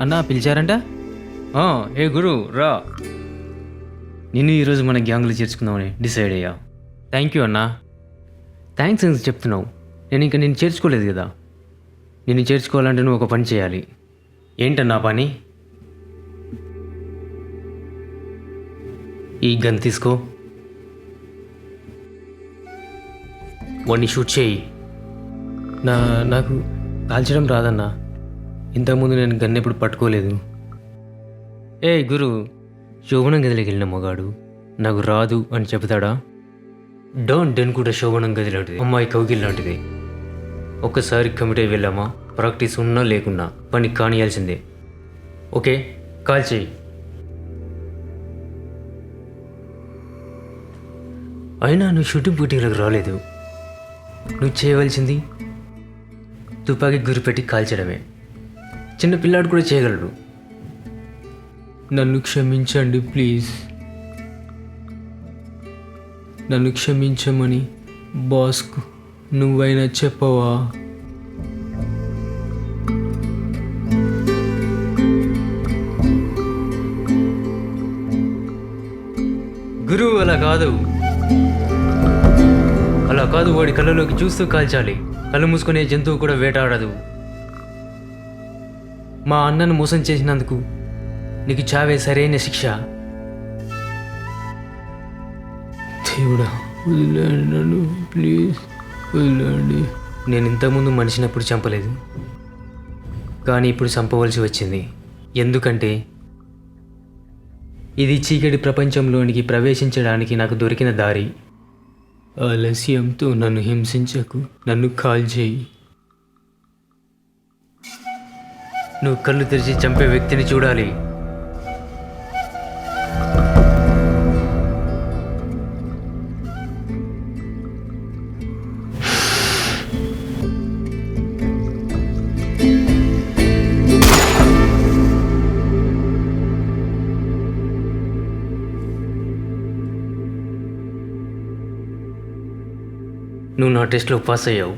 అన్నా పిలిచారంట? ఏ గురు రా. నేను ఈరోజు మన గ్యాంగ్లో చేర్చుకుందామని డిసైడ్ అయ్యా. థ్యాంక్ యూ అన్నా. థ్యాంక్స్ ఎందుకు చెప్తున్నావు? నేను ఇంకా నిన్ను చేర్చుకోలేదు కదా. నిన్ను చేర్చుకోవాలంటే నువ్వు ఒక పని చేయాలి. ఏంటన్నా పని? ఈ గన్ తీసుకో, వాడిని షూట్ చేయి. నాకు కాల్చడం రాదన్నా. ఇంతకుముందు నేను గన్ ఎప్పుడు పట్టుకోలేదు. గురు, శోభనం గదిలోకి వెళ్ళిన మగాడు నాకు రాదు అని చెబుతాడా? డన్ కూడా శోభనం గది లాంటిది, అమ్మాయి కౌగిల్ లాంటిది. ఒక్కసారి కమిట్ అయి వెళ్ళామా, ప్రాక్టీస్ ఉన్నా లేకున్నా పని కానియాల్సిందే. ఓకే, కాల్ చేయి. అయినా నువ్వు షూటింగ్ పోటీలకు రాలేదు. నువ్వు చేయవలసింది తుపాకీ గురిపెట్టి కాల్చడమే. చిన్న పిల్లాడు కూడా చేయగలడు. నన్ను క్షమించండి ప్లీజ్. నన్ను క్షమించమని బాస్కు నువ్వైనా చెప్పవా? గురువు అలా కాదు, వాడి కళ్ళలోకి చూస్తూ కాల్చాలి. కళ్ళు మూసుకునే జంతువు కూడా వేటాడదు. మా అన్నను మోసం చేసినందుకు నీకు చావే సరైన శిక్ష. దేవుడా వదిలేండి నన్ను, ప్లీజ్ వదిలేండి. నేను ఇంతకుముందు మనిషినప్పుడు చంపలేదు, కానీ ఇప్పుడు చంపవలసి వచ్చింది. ఎందుకంటే ఇది చీకటి ప్రపంచంలోనికి ప్రవేశించడానికి నాకు దొరికిన దారి. ఆలస్యంతో నన్ను హింసించకు, నన్ను కాల్ చేయి. నువ్వు కళ్ళు తెరిచి చంపే వ్యక్తిని చూడాలి. నువ్వు నా టెస్ట్లో పాస్ అయ్యావు.